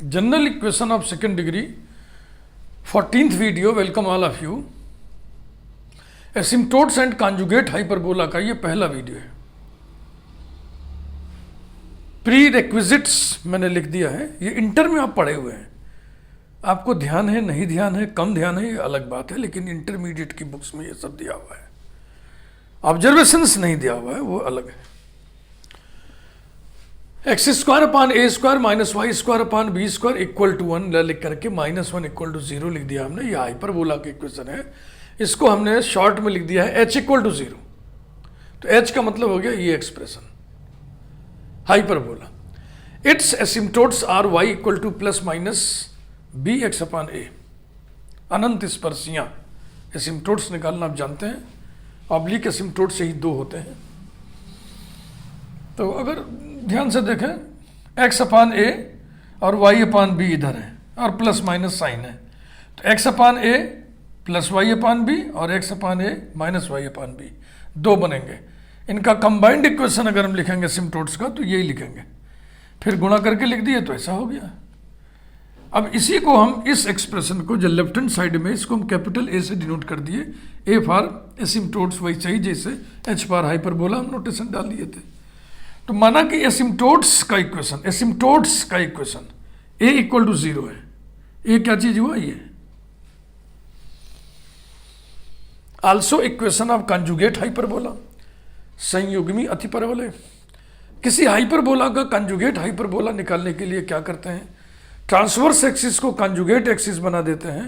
General equation of second degree, 14th video. Welcome all of you. Asymptotes and conjugate hyperbola का ये पहला video है. Pre requisites मैंने लिख दिया है. ये इंटर में आप पढ़े हुए हैं, आपको ध्यान है नहीं ध्यान है, कम ध्यान है, ये अलग बात है, लेकिन इंटरमीडिएट की बुक्स में ये सब दिया हुआ है. ऑब्जर्वेशंस नहीं दिया हुआ है, वो अलग है. X square upon A square minus Y square upon B square equal to 1 लिख करके -1 इक्वल टू 0 लिख दिया हमने. ये हाइपरबोला का इक्वेशन है. इसको हमने शॉर्ट में लिख दिया है h इक्वल टू 0. तो h का मतलब हो गया ये expression hyperbola. It's asymptotes are y equal to plus minus b x upon a. अनंत स्पर्शियां एसिम्प्टोट्स निकालना आप जानते हैं. ऑब्लिक एसिम्प्टोट्स से ही दो होते हैं. तो अगर ध्यान से देखें, x अपान ए और y अपान बी इधर है और प्लस माइनस साइन है. तो x अपान ए प्लस वाई अपान बी और x अपान ए माइनस वाई अपान बी दो बनेंगे. इनका कंबाइंड इक्वेशन अगर हम लिखेंगे सिम्प्टोट्स का तो यही लिखेंगे. फिर गुणा करके लिख दिए तो ऐसा हो गया. अब इसी को हम इस एक्सप्रेशन को जो लेफ्ट हैंड साइड में, इसको हम कैपिटल ए से डिनोट कर दिए. ए फॉर एसिम्प्टोट्स, वही चाहिए जैसे एच फॉर हाइपरबोला हम नोटेशन डाल दिए थे. तो माना कि एसिम्प्टोट्स का इक्वेशन ए इक्वल टू 0 है. ए क्या चीज हुआ? ये also equation of conjugate hyperbola, संयुग्मी अतिपरवलय. किसी हाइपरबोला का कंजुगेट हाइपरबोला निकालने के लिए क्या करते हैं? ट्रांसवर्स एक्सिस को कंजुगेट एक्सिस बना देते हैं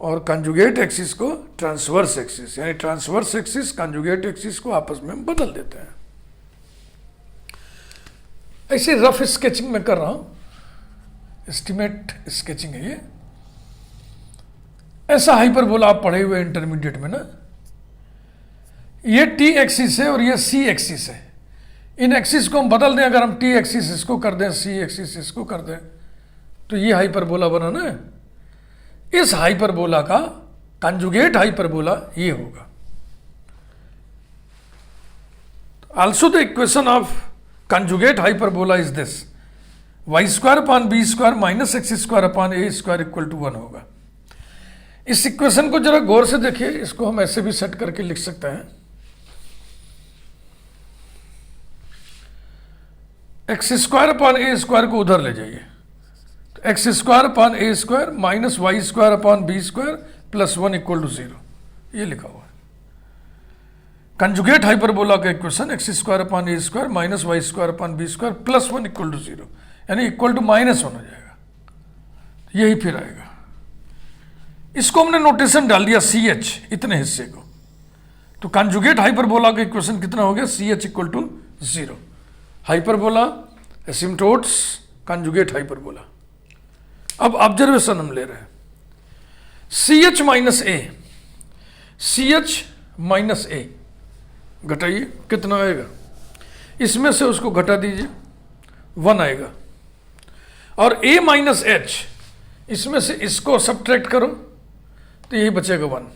और कंजुगेट एक्सिस को ट्रांसवर्स एक्सिस, यानी ट्रांसवर्स एक्सिस कंजुगेट एक्सिस को आपस में बदल देते हैं. ऐसे रफ स्केचिंग में कर रहा हूं, एस्टिमेट स्केचिंग है ये. ऐसा हाइपरबोला आप पढ़े हुए इंटरमीडिएट में ना. ये टी एक्सिस है और ये सी एक्सिस है. इन एक्सिस को हम बदल दें, अगर हम टी एक्सिस इसको कर दें, सी एक्सिस इसको कर दें, तो ये हाइपरबोला बना ना. इस हाइपरबोला का कंजुगेट हाइपरबोला ये होगा. Also the equation of conjugate hyperbola is this: Y square upon B square minus X square upon A square equal to 1 होगा. इस इक्वेशन को जरा गौर से देखिए. इसको हम ऐसे भी सेट करके लिख सकते हैं. X square upon A square को उधर ले जाइए. तो X square upon A square minus Y square upon B square plus 1 equal to 0, ये लिखा हुआ है. कंजुगेट हाइपरबोला का equation X square upon A square minus Y square upon B square plus 1 equal to 0, यानी equal to -1 हो जाएगा. यही फिर आएगा. इसको हमने नोटेशन डाल दिया सी एच, इतने हिस्से को. तो कंजुगेट हाइपरबोला का इक्वेशन कितना हो गया? C H equal to 0. Hyperbola, asymptotes, conjugate hyperbola. अब ऑब्जर्वेशन हम ले रहे हैं. सी एच माइनस ए घटाइए, कितना आएगा? इसमें से उसको घटा दीजिए, 1 आएगा. और ए माइनस एच, इसमें से इसको सब्ट्रैक्ट करो तो यही बचेगा 1.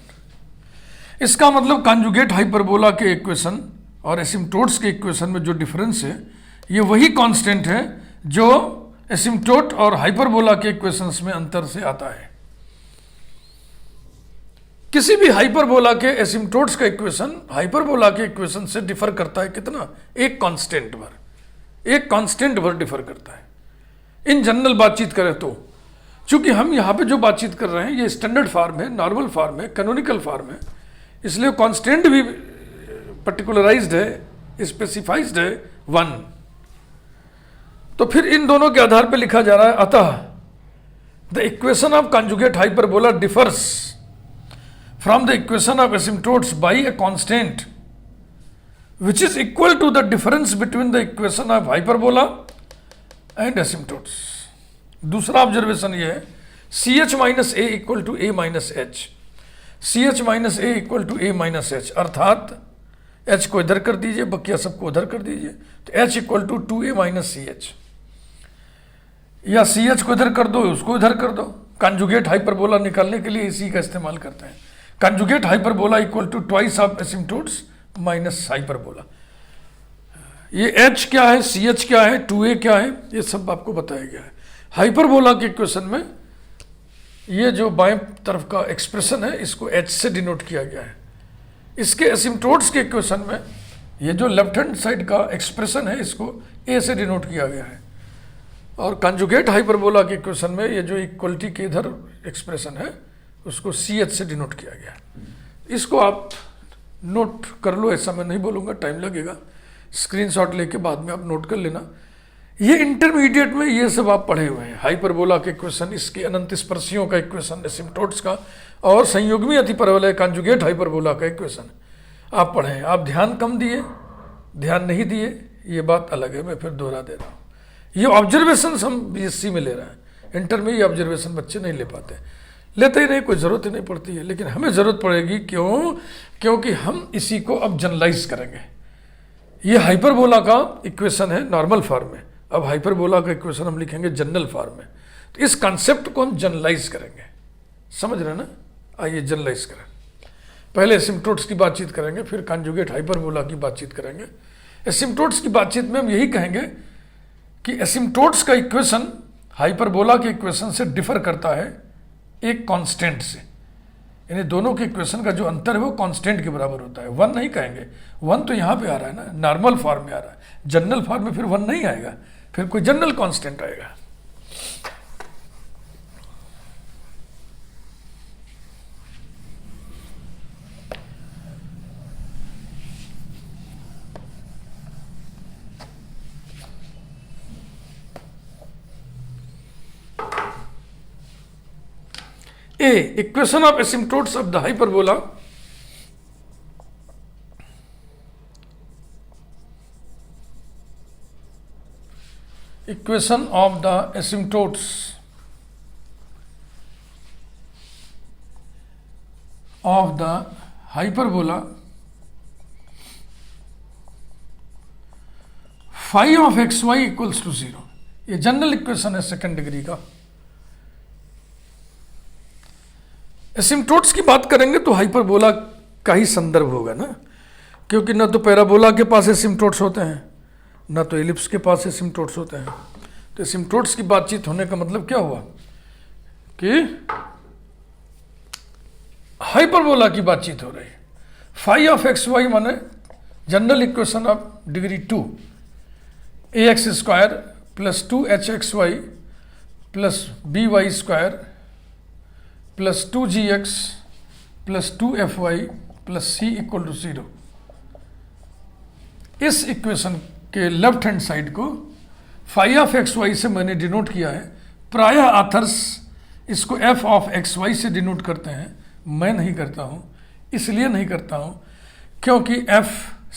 इसका मतलब कंजुगेट हाइपरबोला के इक्वेशन और एसिम्प्टोट्स के इक्वेशन में जो डिफरेंस है, ये वही कांस्टेंट है जो एसिम्प्टोट और हाइपरबोला के इक्वेशंस में अंतर से आता है. किसी भी हाइपरबोला के एसिम्प्टोट्स का इक्वेशन हाइपरबोला के इक्वेशन से डिफर करता है कितना? एक कांस्टेंट भर डिफर करता है. इन जनरल बातचीत करें तो, चूंकि हम यहाँ पे जो बातचीत कर रहे हैं ये स्टैंडर्ड फॉर्म है, नॉर्मल फॉर्म है, कैनोनिकल फॉर्म है, इसलिए कांस्टेंट भी पर्टिकुलराइज्ड है, स्पेसिफाइज्ड है 1. तो फिर इन दोनों के आधार पर लिखा जा रहा है, अतः the equation of conjugate hyperbola differs from the equation of asymptotes by a constant which is equal to the difference between the equation of hyperbola and asymptotes. दूसरा ऑब्जर्वेशन ये है, C H minus A equal to A minus H. C H minus A equal to A minus H, अर्थात H को इधर कर दीजिए, बकिया सबको उधर कर दीजिए, तो H equal to 2a minus C H. या सी एच को इधर कर दो, उसको इधर कर दो. कंजुगेट हाइपरबोला निकालने के लिए इसी का इस्तेमाल करते हैं. Conjugate hyperbola equal to twice of asymptotes minus hyperbola. ये h क्या है, सी एच क्या है, 2a क्या है, ये सब आपको बताया गया है. हाइपरबोला के इक्वेशन में ये जो बाएं तरफ का एक्सप्रेशन है इसको h से डिनोट किया गया है। इसके एसिम्प्टोट्स के इक्वेशन में ये जो लेफ्ट हैंड साइड का एक्सप्रेशन है इसको a से डिनोट किया गया है, और कंजुगेट हाइपरबोला के इक्वेशन में ये जो इक्वलिटी के इधर एक्सप्रेशन है उसको ch से डिनोट किया गया है। इसको आप नोट कर लो, ऐसा मैं नहीं बोलूँगा, टाइम लगेगा, स्क्रीनशॉट लेके बाद में आप नोट कर लेना। ये इंटरमीडिएट में ये सब आप पढ़े हुए हैं, हाइपरबोला के इक्वेशन, इसके अनंत स्पर्शियों का इक्वेशन, एसिम्प्टोट्स का, और संयुग्मी अतिपरवलय कंजुगेट हाइपरबोला का इक्वेशन आप पढ़े हैं। आप ध्यान कम दिए, ध्यान नहीं दिए, ये बात अलग है, मैं फिर दोहरा दे रहा हूँ। ये ऑब्जर्वेशन हम बीएससी में ले रहे हैं, इंटर में ये ऑब्जर्वेशन बच्चे नहीं ले पाते, लेते ही नहीं, कोई ज़रूरत ही नहीं पड़ती है, लेकिन हमें ज़रूरत पड़ेगी। क्यों? क्योंकि हम इसी को अब जनरलाइज करेंगे। ये हाइपरबोला का इक्वेशन है नॉर्मल फॉर्म में, अब हाइपरबोला का इक्वेशन हम लिखेंगे जनरल फॉर्म में। तो इस कॉन्सेप्ट को हम जनरलाइज करेंगे, समझ रहे हैं ना? आइए जनरलाइज करें। पहले एसिम्प्टोट्स की बातचीत करेंगे, फिर कॉन्जुगेट हाइपरबोला की बातचीत करेंगे। एसिम्प्टोट्स की बातचीत में हम यही कहेंगे कि एसिम्प्टोट्स का इक्वेशन हाइपरबोला के इक्वेशन से डिफर करता है एक कांस्टेंट से, यानी दोनों के इक्वेशन का जो अंतर है वो कांस्टेंट के बराबर होता है। वन नहीं कहेंगे, वन तो यहाँ पे आ रहा है ना, नॉर्मल फॉर्म में आ रहा है, जनरल फॉर्म में फिर वन नहीं आएगा, फिर कोई जनरल कांस्टेंट आएगा। A. Equation of asymptotes of the hyperbola equation of the asymptotes of the hyperbola phi of xy equals to 0। ये जनरल इक्वेशन है सेकंड डिग्री का। एसिम्प्टोट्स की बात करेंगे तो हाइपरबोला का ही संदर्भ होगा ना, क्योंकि ना तो पैराबोला के पास एसिम्प्टोट्स होते हैं, ना तो एलिप्स के पास एसिम्प्टोट्स होते हैं। तो एसिम्प्टोट्स की बातचीत होने का मतलब क्या हुआ कि हाइपरबोला की बातचीत हो रही है। फाई ऑफ एक्स वाई माने general equation of degree 2, A x square plus 2 H Y plus B Y square plus 2gx plus 2fy plus c equal to 0। इस इक्वेशन के लेफ्ट हैंड साइड को फाई ऑफ एक्स वाई से मैंने denote किया है। प्रायः आथर्स इसको f ऑफ एक्स वाई से डिनोट करते हैं, मैं नहीं करता हूँ। इसलिए नहीं करता हूँ क्योंकि f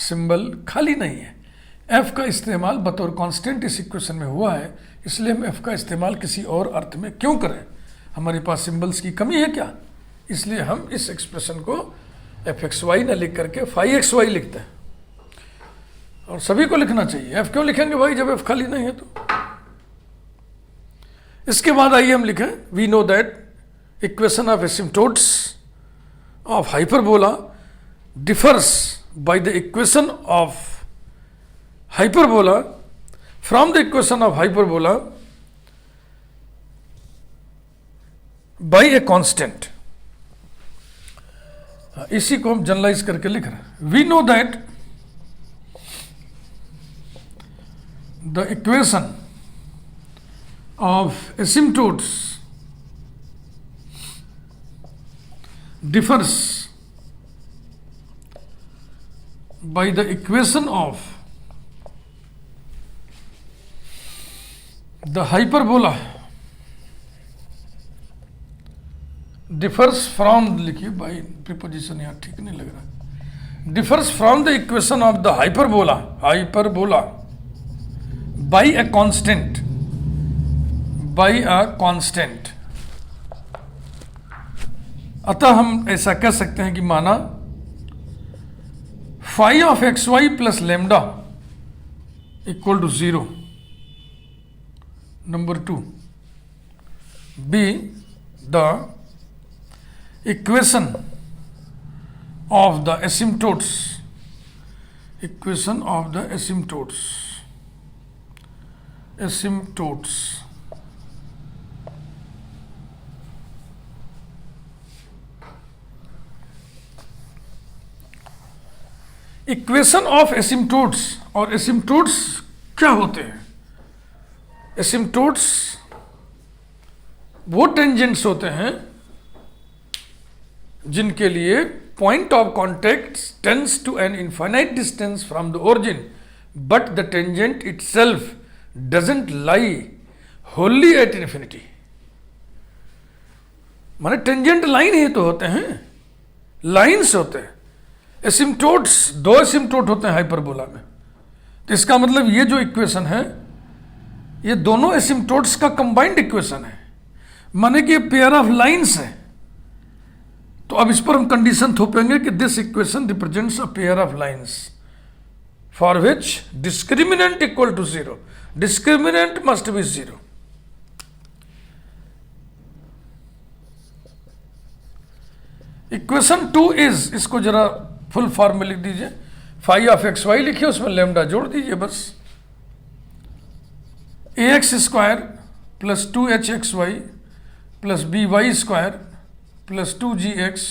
सिंबल खाली नहीं है, f का इस्तेमाल बतौर कांस्टेंट इस इक्वेशन में हुआ है, इसलिए हम f का इस्तेमाल किसी और अर्थ में क्यों करें? हमारे पास सिंबल्स की कमी है क्या? इसलिए हम इस एक्सप्रेशन को एफ एक्स वाई न लिख करके फाई एक्स वाई लिखते हैं, और सभी को लिखना चाहिए। एफ क्यों लिखेंगे भाई जब एफ खाली नहीं है तो? इसके बाद आइए हम लिखें, we know that equation of asymptotes of hyperbola differs by the equation of hyperbola from the equation of hyperbola by a constant. इसी को हम जनरलाइज करके लिख रहे हैं। We know that the equation of asymptotes differs by the equation of the hyperbola differs from, लिखिए by preposition यहाँ ठीक नहीं लग रहा, differs from the equation of the hyperbola, hyperbola by a constant, by a constant. अतः हम ऐसा कह सकते हैं कि माना phi of x Y plus lambda equal to 0। Number 2, B the equation of the asymptotes, equation of the asymptotes equation of asymptotes, और asymptotes क्या होते हैं? एसिम्प्टोट्स वो टेंजेंट्स होते हैं जिनके लिए point of contact tends to an infinite distance from the origin but the tangent itself doesn't lie wholly at infinity. माने टेंजेंट लाइन ही तो होते हैं, लाइंस होते हैं। एसिम्प्टोट्स, दो एसिम्प्टोट होते हैं हाइपरबोला में, तो इसका मतलब ये जो इक्वेशन है ये दोनों एसिम्प्टोट्स का कंबाइंड इक्वेशन है, माने कि ये पेयर ऑफ लाइंस है। तो अब इस पर हम कंडीशन थोपेंगे कि this equation represents a pair of lines for which discriminant equal to 0, discriminant must be 0। Equation 2 is, इसको जरा फुल फॉर्म में लिख दीजिए, फाई ऑफ एक्स वाई लिखिए, उसमें लेमडा जोड़ दीजिए बस। A x square plus 2hxy plus B Y square plus 2gx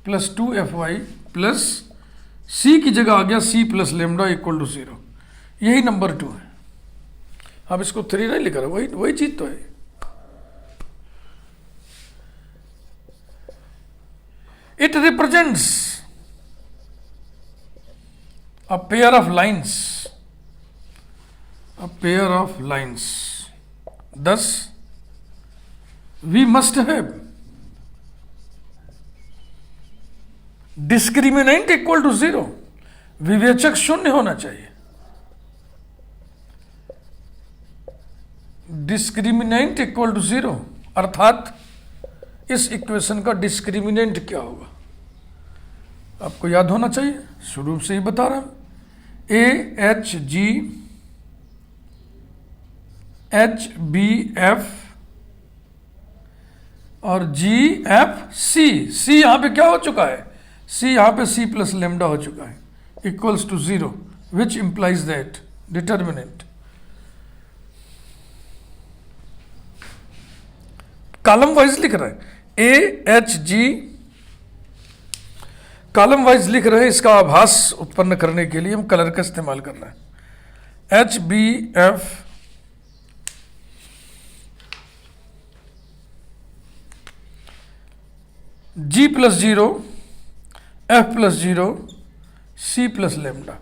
plus 2fy plus c की जगह आ गया c plus lambda equal to 0। यही नंबर 2 है। अब इसको 3 नहीं लिखा, वही चीज तो है। It represents a pair of lines, a pair of lines. Thus, we must have discriminant equal to 0. विवेचक शून्य होना चाहिए। डिस्क्रिमिनेंट इक्वल टू 0, अर्थात इस इक्वेशन का डिस्क्रिमिनेंट क्या होगा आपको याद होना चाहिए, शुरू से ही बता रहा हूं। A H G H B F और जी एफ सी। सी यहां पे क्या हो चुका है? सी यहां पे सी प्लस लेमडा हो चुका है, equals to 0, which implies that determinant. Column wise लिख रहे हैं, A H G column wise लिख रहे हैं। इसका आभास उत्पन्न करने के लिए हम कलर का इस्तेमाल कर रहे हैं। H B F G plus 0 F plus 0 C plus lambda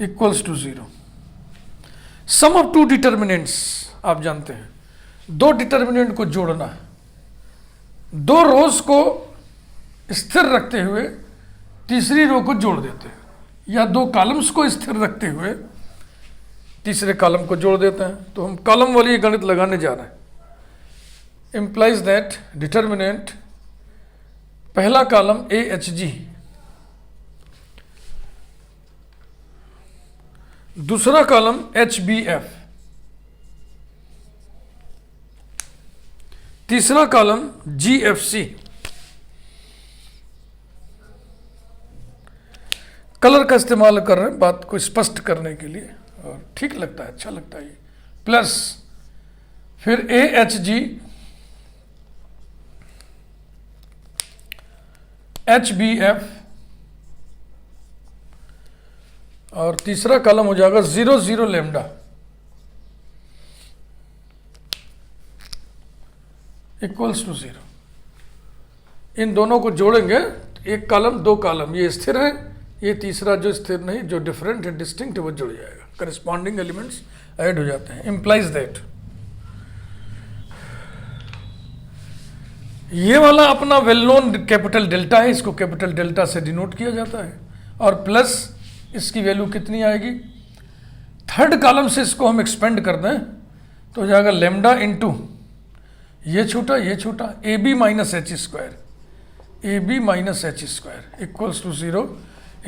equals to 0। Sum of two determinants, आप जानते हैं दो डिटर्मिनेंट को जोड़ना है, दो रोज को स्थिर रखते हुए तीसरी रो को जोड़ देते हैं, या दो कॉलम्स को स्थिर रखते हुए तीसरे कॉलम को जोड़ देते हैं। तो हम कॉलम वाली गणित लगाने जा रहे हैं। इंप्लाइज दैट डिटर्मिनेंट, पहला कॉलम ए एच जी, दूसरा कॉलम एच बी एफ, तीसरा कॉलम जी एफ सी। कलर का इस्तेमाल कर रहे हैं बात को स्पष्ट करने के लिए, और ठीक लगता है, अच्छा लगता है ये। प्लस फिर A H G H B F और तीसरा कॉलम हो जाएगा 0 0 लेमडा इक्वल्स टू 0। इन दोनों को जोड़ेंगे, एक कॉलम दो कॉलम, ये स्थिर है, ये तीसरा जो स्थिर नहीं, जो डिफरेंट है, डिस्टिंक्ट है, वो जुड़ जाएगा, करस्पॉन्डिंग एलिमेंट्स ऐड हो जाते हैं। इंप्लाइज दैट ये वाला अपना वेल नोन कैपिटल डेल्टा है, इसको कैपिटल डेल्टा से डिनोट किया जाता है, और प्लस इसकी वैल्यू कितनी आएगी? थर्ड कॉलम से इसको हम एक्सपेंड कर दें तो हो जाएगा लेमडा इंटू ये छोटा A B minus H square, A B minus H square equals to 0।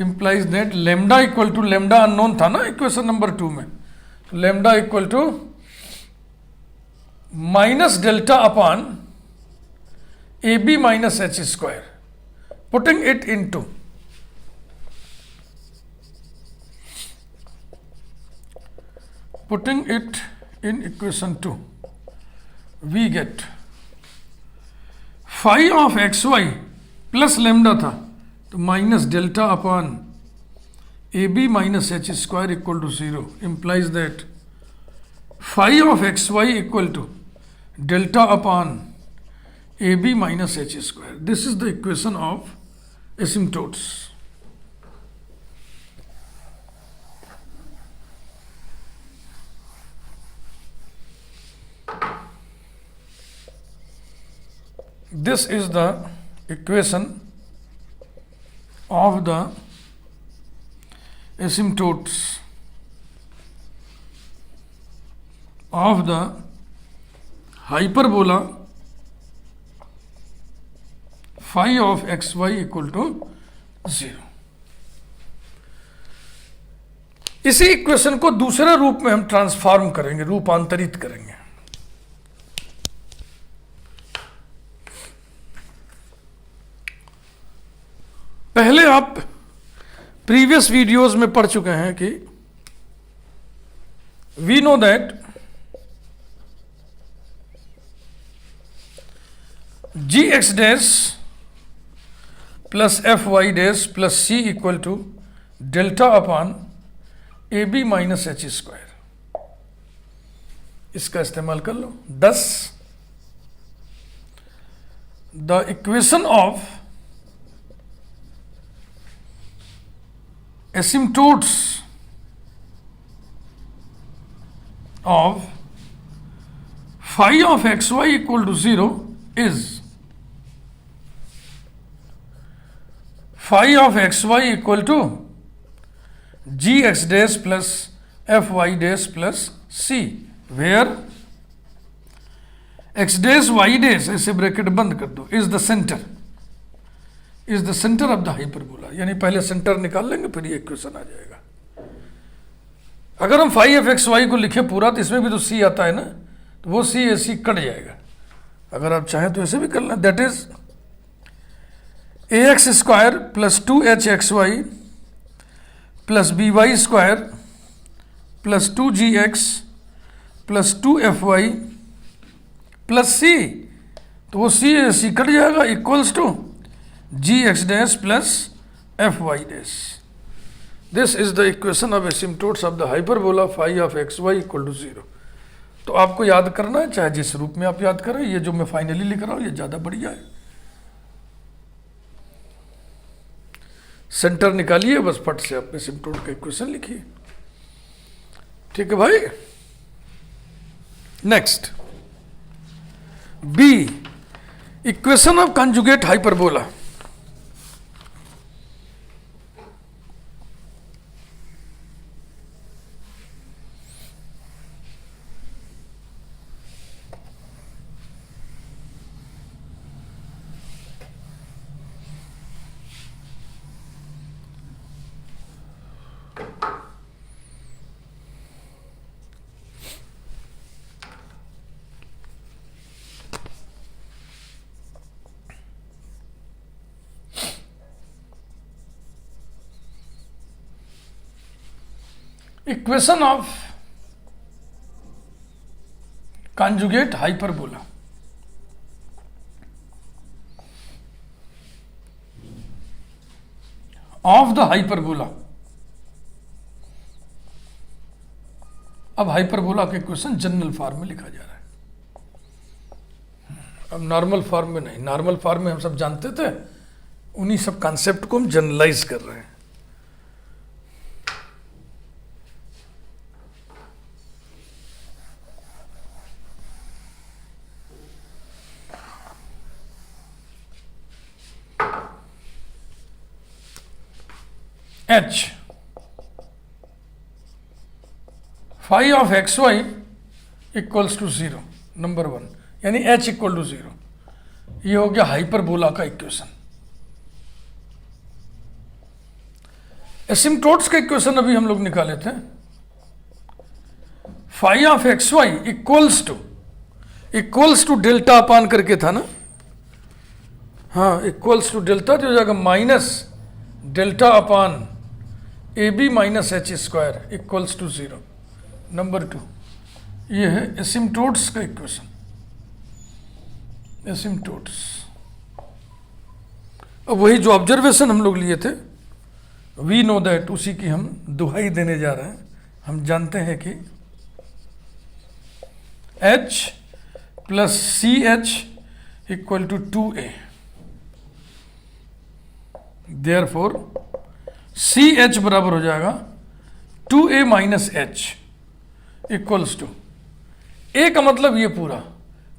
Implies that lambda equal to, lambda unknown था ना इक्वेशन नंबर 2 में, lambda equal to minus delta upon A B minus H square, putting it into putting it in equation 2, we get phi of xy plus lambda था तो minus delta upon A B minus H square equal to 0 implies that phi of xy equal to delta upon ab minus h square. This is the equation of asymptotes. This is the equation of the asymptotes of the hyperbola phi of xy equal to 0. इसी equation को दूसरे रूप में हम transform करेंगे, रूपांतरित करेंगे। पहले आप प्रीवियस वीडियोस में पढ़ चुके हैं कि we know that G x dash plus F Y dash plus C equal to delta upon A B minus H square. इसका इस्तेमाल कर लो। 10 the equation of asymptotes of phi of xy equal to 0 is phi of xy equal to gx dash plus fy dash plus c, where x dash y dash ऐसे bracket बंद कर दो is the center, is the centre of the hyperbola. यानी पहले centre निकाल लेंगे फिर ये इक्वेशन आ जाएगा। अगर हम फाई एफ एक्स वाई को लिखे पूरा तो इसमें भी तो सी आता है ना, तो वो सी ए सी कट जाएगा। अगर आप चाहें तो ऐसे भी कर लें, that is a x square plus 2h x Y plus B Y square plus 2gx plus 2fy plus c, तो वो सी ए सी कट जाएगा, equals to gx dash plus fy dash. This is the equation of asymptotes of the hyperbola phi of xy equal to 0. तो आपको याद करना है, चाहे जिस रूप में आप याद करें। ये जो मैं फाइनली लिख रहा हूं ये ज्यादा बढ़िया है। सेंटर निकालिए, बस फट से आप एसिम्प्टोट का इक्वेशन लिखिए। ठीक है भाई। Next B, equation of conjugate hyperbola. Equation of conjugate hyperbola. Of the hyperbola. अब हाइपरबोला के क्वेश्चन जनरल फॉर्म में लिखा जा रहा है, अब नॉर्मल फॉर्म में नहीं। नॉर्मल फॉर्म में हम सब जानते थे, उन्हीं सब कॉन्सेप्ट को हम जनरलाइज कर रहे हैं। H phi of xy equals to 0, number 1, यानी h इक्वल टू 0। ये हो गया हाइपरबोला का इक्वेशन। एसिम्प्टोट्स का इक्वेशन अभी हम लोग निकाले थे। Phi of x Y equals to delta upon करके था ना, हाँ, इक्वल्स टू डेल्टा जो हो जाएगा minus delta upon A B minus H square equals to 0, number 2। ये है एसिम्प्टोट्स का इक्वेशन। एसिम्प्टोट्स अब वही जो ऑब्जर्वेशन हम लोग लिए थे, वी नो दैट, उसी की हम दुहाई देने जा रहे हैं। हम जानते हैं कि H plus CH equal to 2A, therefore CH बराबर हो जाएगा 2A minus H equals to, A का मतलब ये पूरा,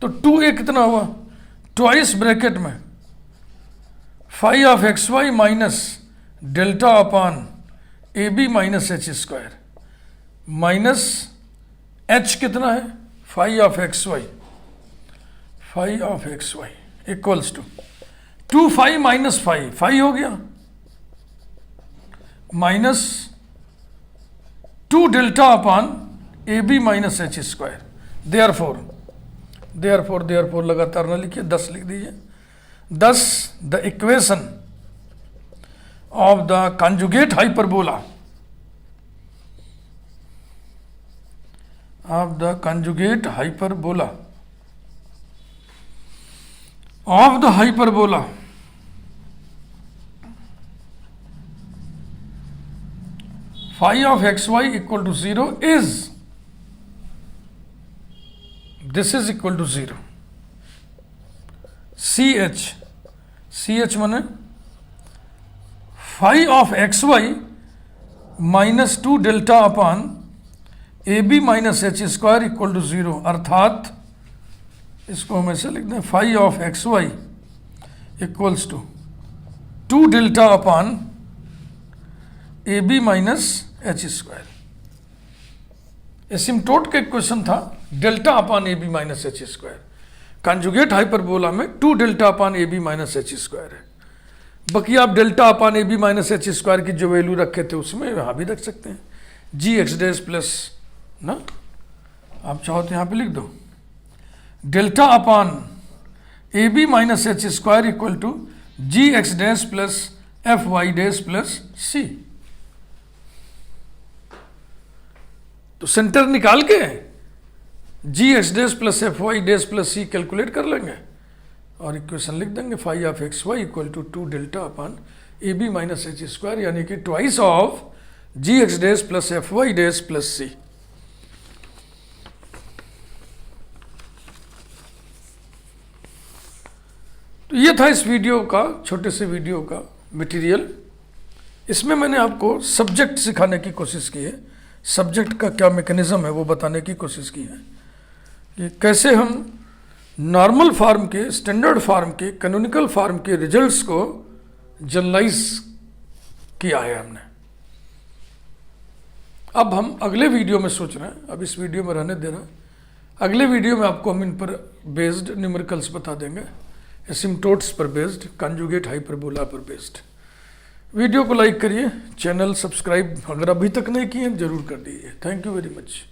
तो 2A कितना हुआ, ट्वाइस ब्रैकेट में phi of x Y minus delta upon A B minus H square, minus H कितना है, phi of x Y, phi of x Y equals to 2 phi minus phi, phi हो गया, minus 2 delta upon A B minus H square, therefore लगातार ना लिखिए, 10 लिख दीजिए। Thus, the equation of the conjugate hyperbola of the hyperbola phi of xy equal to 0 is, this is equal to 0. CH माने phi of x Y minus 2 delta upon A B minus H square equal to 0, अर्थात इसको हम ऐसे लिख दें, phi of x Y equals to 2 delta upon A B minus H square. Asymptote का equation था delta upon A B minus H square, conjugate hyperbola में 2 delta upon A B minus H square है। बाकी आप delta upon A B minus H square की जो value रखे थे उसमें यहाँ भी रख सकते हैं, जी एक्स डैश प्लस ना, आप चाहो तो यहाँ पे लिख दो delta upon A B minus H square equal to g x dash plus F Y dash plus c. तो सेंटर निकाल के g x dash plus F Y dash plus c calculate कर लेंगे और इक्वेशन लिख देंगे, phi of x y equal to 2 delta upon A B minus H square, यानी कि twice of g x dash plus F Y dash plus c. तो ये था इस वीडियो का, छोटे से वीडियो का मटेरियल। इसमें मैंने आपको सब्जेक्ट सिखाने की कोशिश की है, सब्जेक्ट का क्या मैकेनिज्म है वो बताने की कोशिश की है कि कैसे हम नॉर्मल फॉर्म के, स्टैंडर्ड फॉर्म के, कैनोनिकल फॉर्म के रिजल्ट्स को जनरलाइज किया है हमने। अब हम अगले वीडियो में सोच रहे हैं, अब इस वीडियो में रहने दे रहे हैं, अगले वीडियो में आपको हम इन पर बेस्ड न्यूमेरिकल्स बता देंगे, एसिम्टोट्स पर बेस्ड, कॉन्जुगेट हाइपरबोला पर बेस्ड। वीडियो को लाइक करिए, चैनल सब्सक्राइब अगर अभी तक नहीं किए जरूर कर दीजिए। Thank you very much.